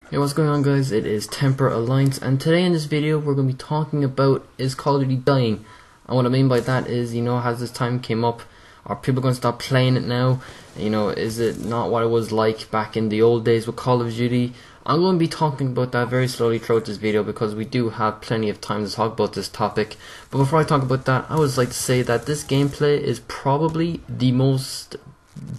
Hey, what's going on, guys? It is Temper Alliance, and today in this video we're going to be talking about, is Call of Duty dying? And what I mean by that is, has this time came up, are people going to stop playing it now? Is it not what it was like back in the old days with Call of Duty? I'm going to be talking about that very slowly throughout this video because we do have plenty of time to talk about this topic. But before I talk about that, I would like to say that this gameplay is probably the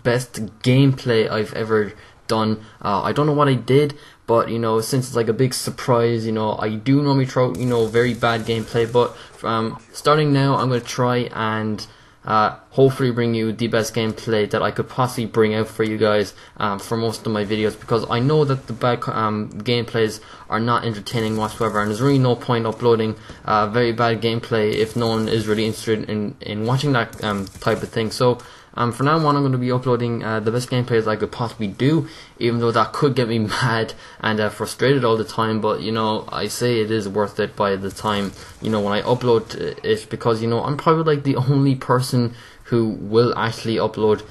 best gameplay I've ever done. I don't know what I did, but since it's like a big surprise, I do normally throw very bad gameplay, but starting now I'm going to try and hopefully bring you the best gameplay that I could possibly bring out for you guys for most of my videos, because I know that the bad gameplays are not entertaining whatsoever, and there's really no point uploading very bad gameplay if no one is really interested in watching that type of thing. So from now on, I'm going to be uploading the best gameplays I could possibly do, even though that could get me mad and frustrated all the time. But I say it is worth it by the time when I upload it, because I'm probably like the only person who will actually upload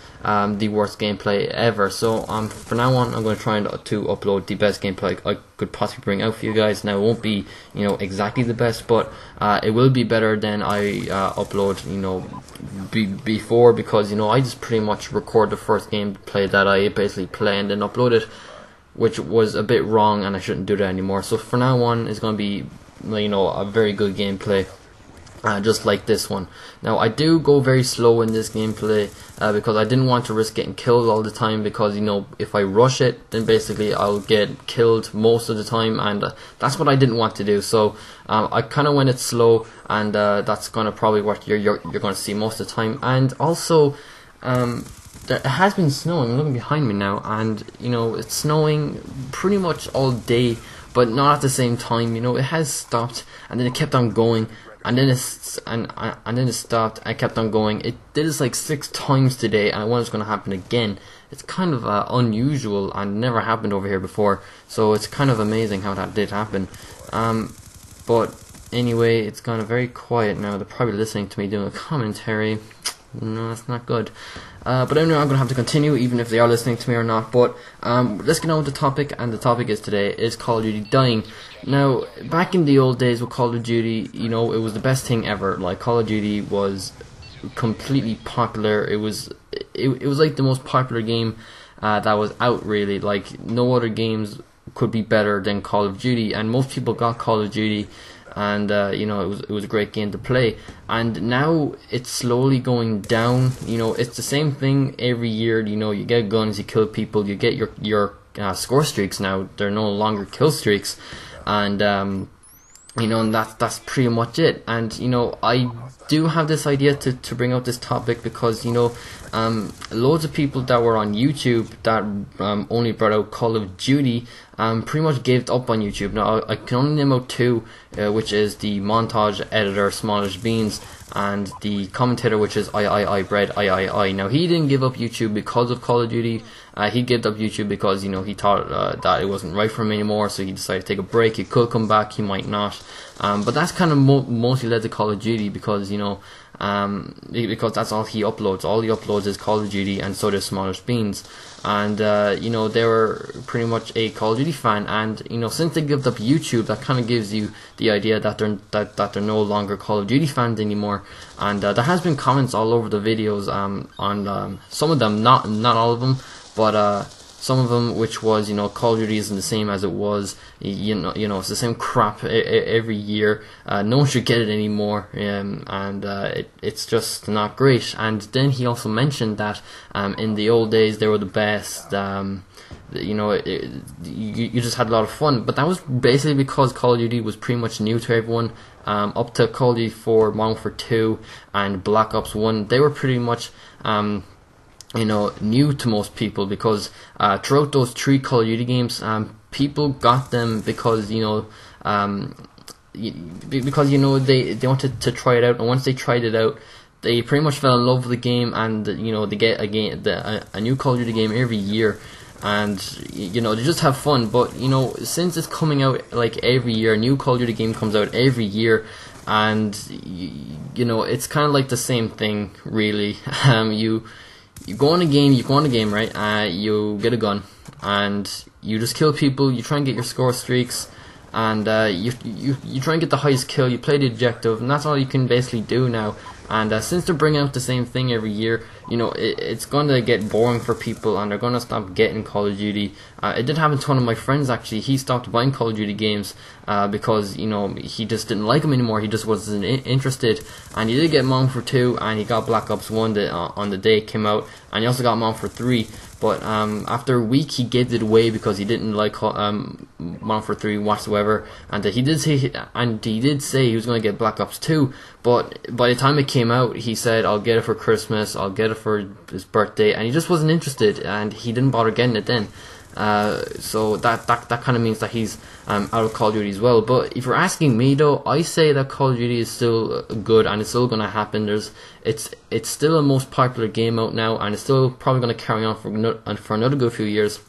the worst gameplay ever. So for now on, I'm going to try to upload the best gameplay I could possibly bring out for you guys. Now it won't be exactly the best, but it will be better than I upload before, because I just pretty much record the first gameplay that I basically play and then upload it, which was a bit wrong, and I shouldn't do that anymore. So for now on, it's going to be a very good gameplay. Just like this one. Now I do go very slow in this gameplay because I didn't want to risk getting killed all the time, because if I rush it, then basically I'll get killed most of the time, and that's what I didn't want to do. So I kind of went it slow, and that's gonna probably what you're gonna see most of the time. And also it has been snowing. I'm looking behind me now, and it's snowing pretty much all day, but not at the same time. It has stopped, and then it kept on going. And then it stopped. I kept on going. It did this like 6 times today, and I wonder it's going to happen again. It's kind of unusual and never happened over here before, so it's kind of amazing how that did happen. But anyway, it's gone very quiet now. They're probably listening to me doing a commentary. No, that's not good. But anyway, I'm going to have to continue, even if they are listening to me or not. But let's get on with the topic, and the topic is today, is Call of Duty dying? Now, back in the old days with Call of Duty, it was the best thing ever. Like, Call of Duty was completely popular. It was like the most popular game that was out, really. Like, no other games could be better than Call of Duty, and most people got Call of Duty, and it was a great game to play. And now it's slowly going down. It's the same thing every year. You get guns, you kill people, you get your score streaks. Now they're no longer kill streaks, and and that's pretty much it. And I do have this idea to bring out this topic, because loads of people that were on YouTube that only brought out Call of Duty pretty much gave up on YouTube. Now I can only name out 2, which is the montage editor Smallish Beans, and the commentator, which is I. Now he didn't give up YouTube because of Call of Duty. He gave up YouTube because he thought that it wasn't right for him anymore, so he decided to take a break. He could come back, he might not, but that's kind of mostly led to Call of Duty, because because that's all he uploads. All he uploads is Call of Duty, and so does Smallish Beans. And they were pretty much a Call of Duty fan, and since they gave up YouTube, that kind of gives you the idea that they're no longer Call of Duty fans anymore. And there has been comments all over the videos on some of them, not all of them, but some of them, which was Call of Duty isn't the same as it was. It's the same crap every year. No one should get it anymore, and it's just not great. And then he also mentioned that in the old days they were the best. You just had a lot of fun, but that was basically because Call of Duty was pretty much new to everyone. Up to Call of Duty 4, Modern Warfare 2, and Black Ops 1, they were pretty much new to most people, because throughout those 3 Call of Duty games, people got them because they wanted to try it out, and once they tried it out, they pretty much fell in love with the game, and they get a new Call of Duty game every year, and they just have fun. But since it's coming out like every year, a new Call of Duty game comes out every year, and it's kind of like the same thing, really. you go on a game, right? You get a gun, and you just kill people. You try and get your score streaks, and you try and get the highest kill. You play the objective, and that's all you can basically do now. And since they're bringing out the same thing every year, you know, it's going to get boring for people, and they're going to stop getting Call of Duty. It did happen to one of my friends, actually. He stopped buying Call of Duty games because, you know, he just didn't like them anymore. He just wasn't interested. And he did get Modern Warfare 2, and he got Black Ops 1 on the day it came out, and he also got Modern Warfare 3. But after a week, he gave it away because he didn't like Modern Warfare 3 whatsoever, and he did say he was going to get Black Ops 2. But by the time it came out, he said, "I'll get it for Christmas, I'll get it for his birthday," and he just wasn't interested, and he didn't bother getting it then. So that kind of means that he's out of Call of Duty as well. But if you're asking me though, I say that Call of Duty is still good, and it's still going to happen. It's still the most popular game out now, and it's still probably going to carry on for another good few years.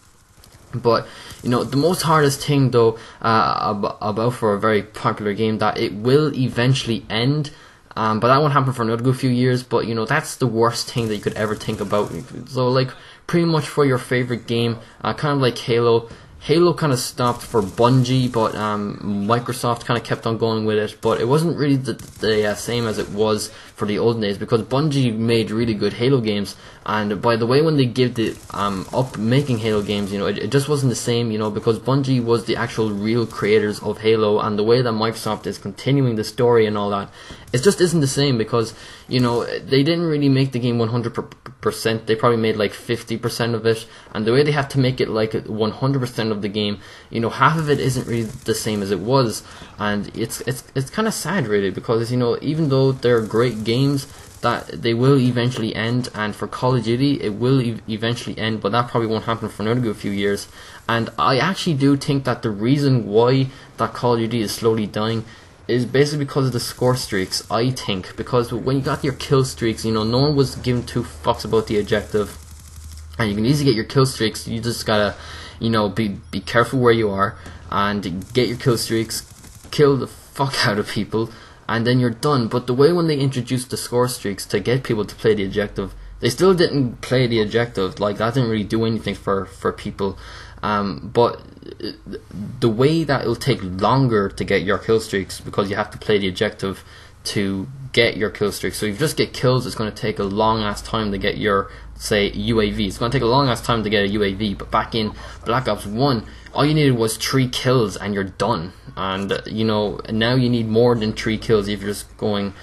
But you know, the most hardest thing though about for a very popular game, that it will eventually end. But that won't happen for another good few years. But you know, that's the worst thing that you could ever think about. So like, pretty much for your favorite game, kind of like Halo. Halo kind of stopped for Bungie, but Microsoft kind of kept on going with it. But it wasn't really the same as it was for the olden days, because Bungie made really good Halo games. And by the way, when they gave up making Halo games, you know, it just wasn't the same, you know, because Bungie was the actual real creators of Halo, and the way that Microsoft is continuing the story and all that, it just isn't the same, because, you know, they didn't really make the game 100%. They probably made like 50% of it, and the way they have to make it like 100% of the game, you know, half of it isn't really the same as it was, and it's kind of sad really, because, you know, even though they're great games, that they will eventually end. And for Call of Duty, it will eventually end, but that probably won't happen for another good few years. And I actually do think that the reason why that Call of Duty is slowly dying is basically because of the score streaks, I think. Because when you got your kill streaks, you know, no one was giving two fucks about the objective, and you can easily get your kill streaks. You just gotta, you know, be careful where you are, and get your kill streaks, kill the fuck out of people, and then you're done. But the way when they introduced the score streaks to get people to play the objective, they still didn't play the objective. Like, that didn't really do anything for people. But the way that it'll take longer to get your kill streaks, because you have to play the objective to get your kill streaks. So if you just get kills, it's going to take a long ass time to get your, say, UAV. It's going to take a long ass time to get a UAV. But back in Black Ops 1, all you needed was 3 kills and you're done. And you know, now you need more than 3 kills if you're just going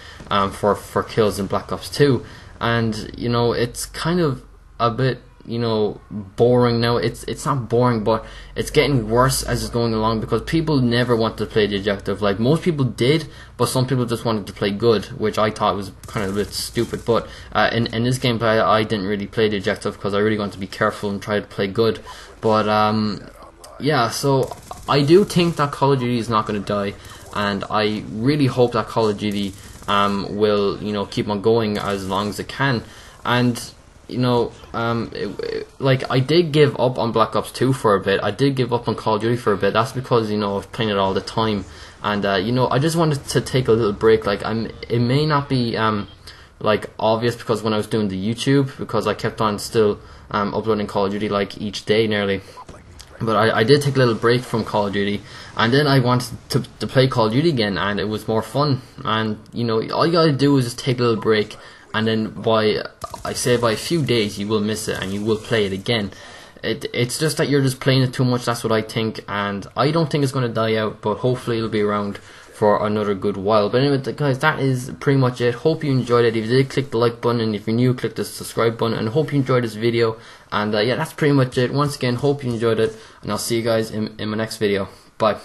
for kills in Black Ops 2. And you know, it's kind of a bit, you know, boring now. It's not boring, but it's getting worse as it's going along, because people never want to play the objective. Like, most people did, but some people just wanted to play good, which I thought was kind of a bit stupid. But in this gameplay, I didn't really play the objective because I really want to be careful and try to play good. But yeah, so I do think that Call of Duty is not going to die, and I really hope that Call of Duty will, you know, keep on going as long as it can. And you know, like, I did give up on Black Ops 2 for a bit. I did give up on Call of Duty for a bit. That's because, you know, I was playing it all the time, and you know, I just wanted to take a little break. Like, it may not be like obvious, because when I was doing the YouTube, because I kept on still uploading Call of Duty like each day nearly. But I did take a little break from Call of Duty, and then I wanted to play Call of Duty again, and it was more fun. And you know, all you gotta do is just take a little break, and then by a few days you will miss it and you will play it again. It's just that you're just playing it too much. That's what I think, and I don't think it's going to die out, but hopefully it'll be around for another good while. But anyway, guys, that is pretty much it. Hope you enjoyed it. If you did, click the like button, and if you're new, click the subscribe button, and hope you enjoyed this video. And yeah, that's pretty much it. Once again, hope you enjoyed it, and I'll see you guys in my next video. Bye.